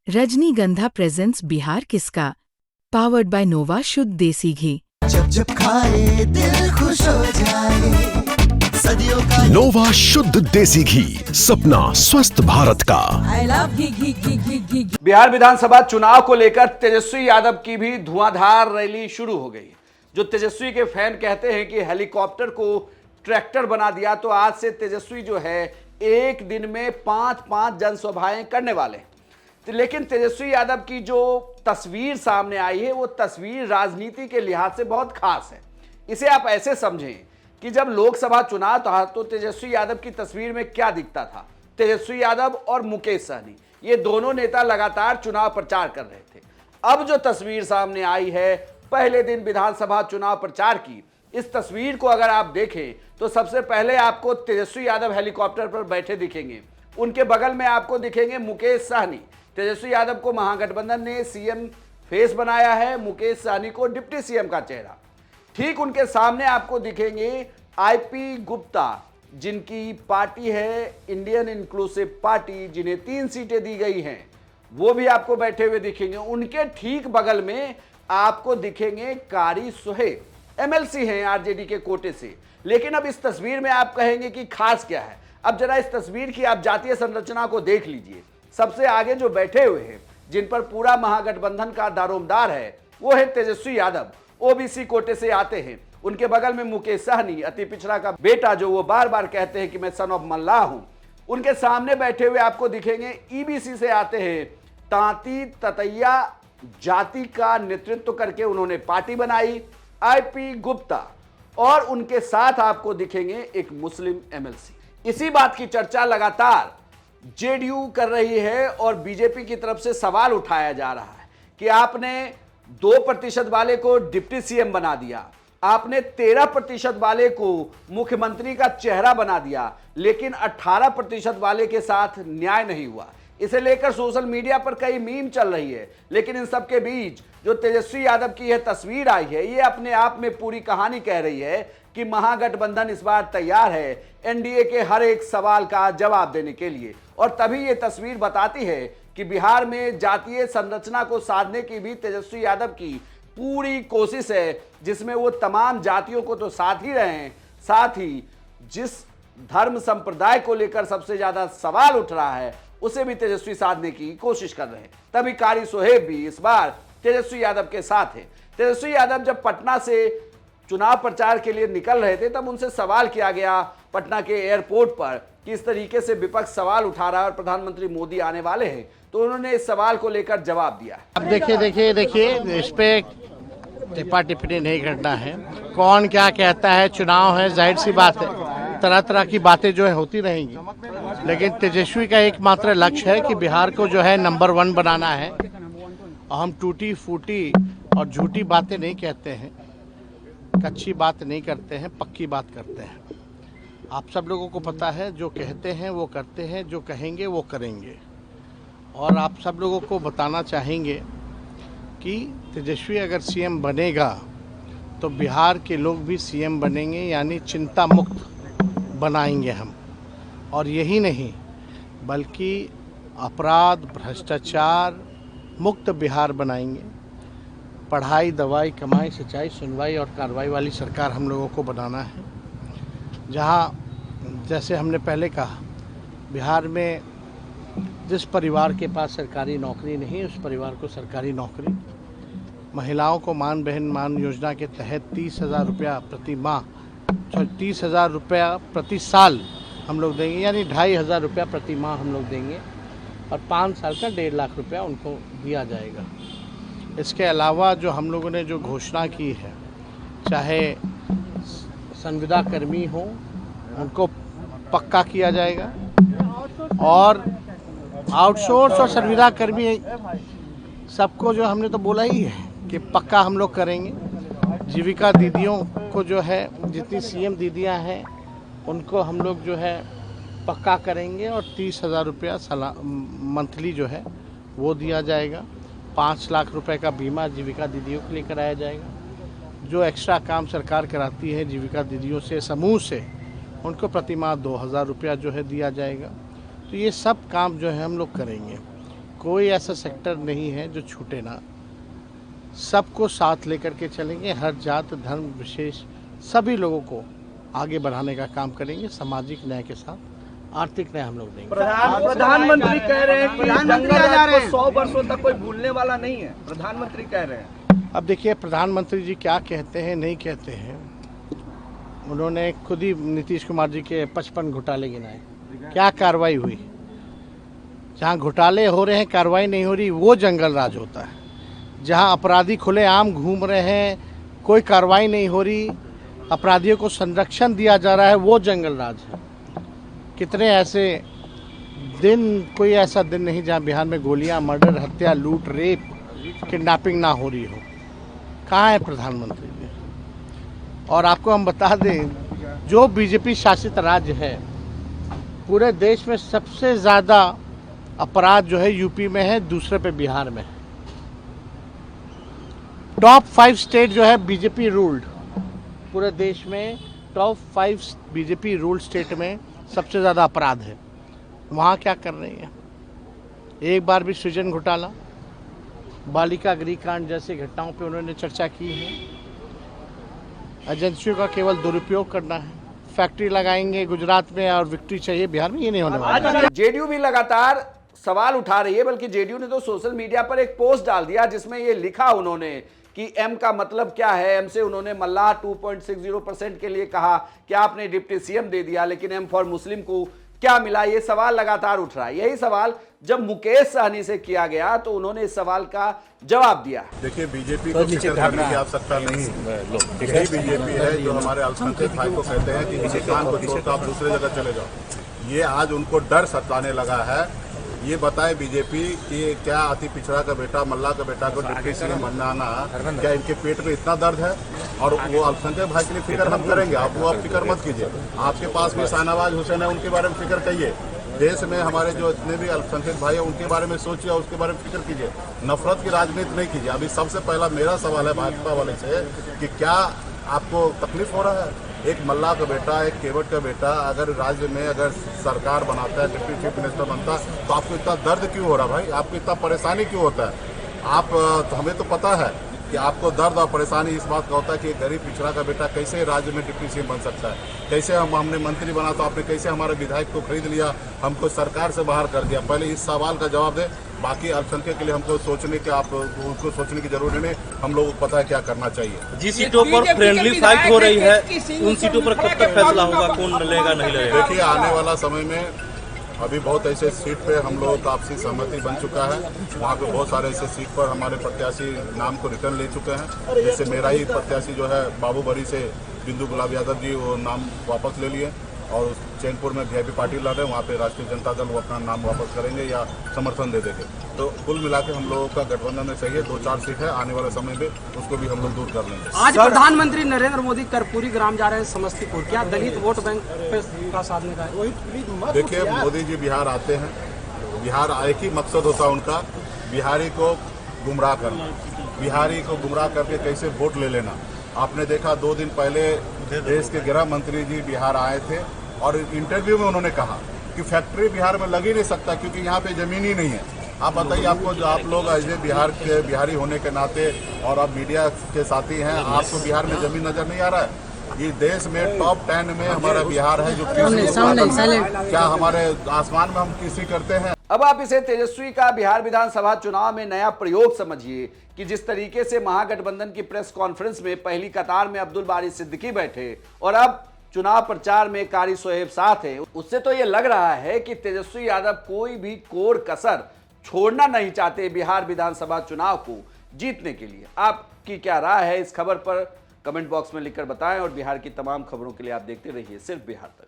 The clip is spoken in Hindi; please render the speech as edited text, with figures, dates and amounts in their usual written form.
रजनीगंधा प्रेजेंट्स बिहार किसका, पावर्ड बाय नोवा शुद्ध देसी घी। जब जब खाए दिल खुश हो जाए, सदियों का नोवा शुद्ध देसी घी, सपना स्वस्थ भारत का। I love घी। बिहार विधानसभा चुनाव को लेकर तेजस्वी यादव की भी धुआंधार रैली शुरू हो गई। जो तेजस्वी के फैन कहते हैं कि हेलीकॉप्टर को ट्रैक्टर बना दिया, तो आज से तेजस्वी जो है एक दिन में 5-5 जनसभाएं करने वाले हैं। लेकिन तेजस्वी यादव की जो तस्वीर सामने आई है, वो तस्वीर राजनीति के लिहाज से बहुत खास है। इसे आप ऐसे समझें कि जब लोकसभा चुनाव था तो तेजस्वी यादव की तस्वीर में क्या दिखता था। तेजस्वी यादव और मुकेश सहनी, ये दोनों नेता लगातार चुनाव प्रचार कर रहे थे। अब जो तस्वीर सामने आई है पहले दिन विधानसभा चुनाव प्रचार की, इस तस्वीर को अगर आप देखें तो सबसे पहले आपको तेजस्वी यादव हेलीकॉप्टर पर बैठे दिखेंगे। उनके बगल में आपको दिखेंगे मुकेश सहनी। तेजस्वी यादव को महागठबंधन ने सीएम फेस बनाया है, मुकेश सहनी को डिप्टी सीएम का चेहरा। ठीक उनके सामने आपको दिखेंगे आईपी गुप्ता, जिनकी पार्टी है इंडियन इंक्लूसिव पार्टी, जिन्हें 3 सीटें दी गई हैं, वो भी आपको बैठे हुए दिखेंगे। उनके ठीक बगल में आपको दिखेंगे कारी सुहेब, एमएलसी हैं आरजेडी के कोटे से। लेकिन अब इस तस्वीर में आप कहेंगे कि खास क्या है। अब जरा इस तस्वीर की आप जातीय संरचना को देख लीजिए। सबसे आगे जो बैठे हुए हैं, जिन पर पूरा महागठबंधन का दारोमदार है, वो है तेजस्वी यादव, ओबीसी कोटे से आते हैं। उनके बगल में मुकेश सहनी, अति पिछड़ा का बेटा, जो वो बार बार कहते हैं कि मैं सन ऑफ मल्लाह हूं। उनके सामने बैठे हुए आपको दिखेंगे ईबीसी से आते हैं, तांती ततैया जाति का नेतृत्व करके उन्होंने पार्टी बनाई, आईपी गुप्ता। और उनके साथ आपको दिखेंगे एक मुस्लिम एमएलसी। इसी बात की चर्चा लगातार जेडीयू कर रही है और बीजेपी की तरफ से सवाल उठाया जा रहा है कि आपने 2% वाले को डिप्टी सीएम बना दिया, आपने 13% वाले को मुख्यमंत्री का चेहरा बना दिया, लेकिन 18% वाले के साथ न्याय नहीं हुआ। इसे लेकर सोशल मीडिया पर कई मीम चल रही है। लेकिन इन सब के बीच जो तेजस्वी यादव की यह तस्वीर आई है, ये अपने आप में पूरी कहानी कह रही है कि महागठबंधन इस बार तैयार है एनडीए के हर एक सवाल का जवाब देने के लिए। और तभी ये तस्वीर बताती है कि बिहार में जातीय संरचना को साधने की भी तेजस्वी यादव की पूरी कोशिश है, जिसमें वो तमाम जातियों को तो साथ ही रहे हैं, साथ ही जिस धर्म संप्रदाय को लेकर सबसे ज्यादा सवाल उठ रहा है, उसे भी तेजस्वी साधने की कोशिश कर रहे हैं। तभी कारी सुहेब भी इस बार तेजस्वी यादव के साथ है। तेजस्वी यादव जब पटना से चुनाव प्रचार के लिए निकल रहे थे, तब उनसे सवाल किया गया पटना के एयरपोर्ट पर कि इस तरीके से विपक्ष सवाल उठा रहा है और प्रधानमंत्री मोदी आने वाले हैं, तो उन्होंने इस सवाल को लेकर जवाब दिया। अब देखिए इस पे टिप्पा टिप्पणी नहीं करना है। कौन क्या कहता है, चुनाव है, जाहिर सी बात है तरह तरह की बातें जो है होती रहेंगी। लेकिन तेजस्वी का एकमात्र लक्ष्य है कि बिहार को जो है नंबर 1 बनाना है। और हम टूटी फूटी और झूठी बातें नहीं कहते हैं, कच्ची बात नहीं करते हैं, पक्की बात करते हैं। आप सब लोगों को पता है, जो कहते हैं वो करते हैं, जो कहेंगे वो करेंगे। और आप सब लोगों को बताना चाहेंगे कि तेजस्वी अगर सीएम बनेगा तो बिहार के लोग भी सीएम बनेंगे, यानी चिंता मुक्त बनाएंगे हम। और यही नहीं, बल्कि अपराध भ्रष्टाचार मुक्त बिहार बनाएंगे। पढ़ाई, दवाई, कमाई, सिंचाई, सुनवाई और कार्रवाई वाली सरकार हम लोगों को बनाना है। जहाँ जैसे हमने पहले कहा, बिहार में जिस परिवार के पास सरकारी नौकरी नहीं, उस परिवार को सरकारी नौकरी। महिलाओं को मान बहन मान योजना के तहत 30,000 रुपया प्रति माह, 30,000 रुपया प्रति साल हम लोग देंगे, यानी 2,500 रुपया प्रति माह हम लोग देंगे। और 5 साल का 1.5 लाख रुपया उनको दिया जाएगा। इसके अलावा जो हम लोगों ने जो घोषणा की है, चाहे संविदा कर्मी हो, उनको पक्का किया जाएगा। और आउटसोर्स और संविदा कर्मी सबको जो हमने तो बोला ही है कि पक्का हम लोग करेंगे। जीविका दीदियों को जो है, जितनी सीएम दीदियां हैं, उनको हम लोग जो है पक्का करेंगे। और 30,000 रुपया मंथली जो है वो दिया जाएगा। 5 लाख रुपए का बीमा जीविका दीदियों के लिए कराया जाएगा। जो एक्स्ट्रा काम सरकार कराती है जीविका दीदियों से, समूह से, उनको प्रति माह 2,000 रुपया जो है दिया जाएगा। तो ये सब काम जो है हम लोग करेंगे। कोई ऐसा सेक्टर नहीं है जो छूटे ना। सबको साथ लेकर के चलेंगे, हर जात धर्म विशेष सभी लोगों को आगे बढ़ाने का काम करेंगे। सामाजिक न्याय के साथ आर्थिक न्याय हम लोग देंगे। प्रधानमंत्री कह रहे हैं कि जंगल राज को 100 वर्षों तक कोई भूलने वाला नहीं है, प्रधानमंत्री कह रहे हैं। अब देखिए प्रधानमंत्री जी क्या कहते हैं नहीं कहते हैं। उन्होंने खुद ही नीतीश कुमार जी के 55 घोटाले गिनाए। क्या कार्रवाई हुई? जहाँ घोटाले हो रहे हैं कार्रवाई नहीं हो रही, वो जंगल राज होता है। जहाँ अपराधी खुलेआम घूम रहे हैं, कोई कार्रवाई नहीं हो रही, अपराधियों को संरक्षण दिया जा रहा है, वो जंगल राज है। कितने ऐसे दिन, कोई ऐसा दिन नहीं जहाँ बिहार में गोलियां, मर्डर, हत्या, लूट, रेप, किडनैपिंग ना हो रही हो। कहाँ है प्रधानमंत्री जी? और आपको हम बता दें, जो बीजेपी शासित राज्य है, पूरे देश में सबसे ज़्यादा अपराध जो है यूपी में है, दूसरे पे बिहार में है। टॉप 5 स्टेट जो है बीजेपी रूल्ड, पूरे देश में टॉप 5 बीजेपी रूल्ड स्टेट में सबसे ज़्यादा अपराध है। वहाँ क्या कर रही है? एक बार भी सृजन घोटाला, बालिका गृह कांड जैसी घटनाओं पे उन्होंने चर्चा की है। एजेंसियों का केवल दुरुपयोग करना है। फैक्ट्री लगाएंगे गुजरात में और विक्ट्री चाहिए बिहार में, ये नहीं होने वाला है। जेडीयू भी लगातार सवाल उठा रही है, बल्कि जेडीयू ने तो सोशल मीडिया पर एक पोस्ट डाल दिया जिसमें ये लिखा उन्होंने कि एम का मतलब क्या है। एम से उन्होंने मल्लाह 2.60% के लिए कहा कि आपने डिप्टी सीएम दे दिया, लेकिन एम फॉर मुस्लिम को क्या मिला? ये सवाल लगातार उठ रहा है। यही सवाल जब मुकेश सहनी से किया गया तो उन्होंने इस सवाल का जवाब दिया। देखिए, बीजेपी को फिक्र करने की आवश्यकता नहीं है। यही बीजेपी है जो हमारे अल्पसंख्यक भाई को कहते हैं कि किसी काम को छोड़कर आप दूसरे जगह चले जाओ। ये आज उनको डर सताने लगा है। ये बताए बीजेपी कि क्या अति पिछड़ा का बेटा, मल्ला का बेटा को डिप्टी सीएम बनाना, क्या इनके पेट में इतना दर्द है? और वो अल्पसंख्यक भाई के लिए फिक्र हम करेंगे, आप फिक्र मत कीजिए। आपके पास भी शाहनवाज हुसैन है, उनके बारे में फिक्र करिए। देश में हमारे जो इतने भी अल्पसंख्यक भाई है उनके बारे में सोचिए और उसके बारे में फिक्र कीजिए। नफरत की राजनीति नहीं कीजिए। अभी सबसे पहला मेरा सवाल है भाजपा वाले से कि क्या आपको तकलीफ हो रहा है? एक मल्ला का बेटा, एक केवट का बेटा अगर राज्य में अगर सरकार बनाता है, डिप्टी चीफ मिनिस्टर बनता है, तो आपको इतना दर्द क्यों हो रहा है भाई? आपको इतना परेशानी क्यों होता है? तो हमें तो पता है कि आपको दर्द और परेशानी इस बात का होता है कि गरीब पिछड़ा का बेटा कैसे राज्य में डिप्टी सीएम बन सकता है? कैसे हमने मंत्री बना तो आपने कैसे हमारे विधायक को खरीद लिया, हमको सरकार से बाहर कर दिया? पहले इस सवाल का जवाब दे। बाकी अल्पसंख्यक के लिए हमको सोचने के उनको सोचने की जरूरत नहीं, हम लोगों को पता है क्या करना चाहिए। जिस सीटों पर फ्रेंडली फाइट हो रही है उन सीटों पर कब तक फैसला होगा, कौन लेगा नहीं लेगा? देखिए, आने वाला समय में अभी बहुत ऐसे सीट पे हम लोगों का आपसी सहमति बन चुका है। वहाँ पे बहुत सारे ऐसे सीट पर हमारे प्रत्याशी नाम को रिटर्न ले चुके हैं। जैसे मेरा ही प्रत्याशी जो है बाबूबरी से बिंदु गुलाब यादव जी, वो नाम वापस ले लिए और चैनपुर में वीआईपी पार्टी लड़ रहे हैं, वहाँ पे राष्ट्रीय जनता दल वो अपना नाम वापस करेंगे या समर्थन दे देंगे। तो कुल मिला के हम लोगों का गठबंधन में चाहिए 2-4 सीट है, आने वाले समय में उसको भी हम लोग दूर कर लेंगे। आज प्रधानमंत्री नरेंद्र मोदी कर्पूरी ग्राम जा रहे हैं समस्तीपुर, क्या दलित वोट बैंक का साधने का है? देखिए, मोदी जी बिहार आते हैं, बिहार एक ही मकसद होता है उनका, बिहारी को गुमराह करना, बिहारी को गुमराह करके कैसे वोट ले लेना। आपने देखा 2 दिन पहले देश के गृह मंत्री जी बिहार आए थे और इंटरव्यू में उन्होंने कहा कि फैक्ट्री बिहार में लग ही नहीं सकता क्योंकि यहाँ पे जमीन ही नहीं है। आप बताइए, आपको जो आप लोग ऐसे बिहार के बिहारी होने के नाते और आप मीडिया के साथी हैं, आपको बिहार में जमीन नजर नहीं आ रहा है? ये देश में टॉप 10 में हमारा बिहार है जो कृषि, क्या हमारे आसमान में हम कृषि करते हैं? अब आप इसे तेजस्वी का बिहार विधानसभा चुनाव में नया प्रयोग समझिए कि जिस तरीके से महागठबंधन की प्रेस कॉन्फ्रेंस में पहली कतार में अब्दुल बारी सिद्दीकी बैठे और अब चुनाव प्रचार में कारी सोहेब साथ है, उससे तो यह लग रहा है कि तेजस्वी यादव कोई भी कोर कसर छोड़ना नहीं चाहते बिहार विधानसभा चुनाव को जीतने के लिए। आपकी क्या राय है इस खबर पर? कमेंट बॉक्स में लिखकर बताएं और बिहार की तमाम खबरों के लिए आप देखते रहिए सिर्फ बिहार तक।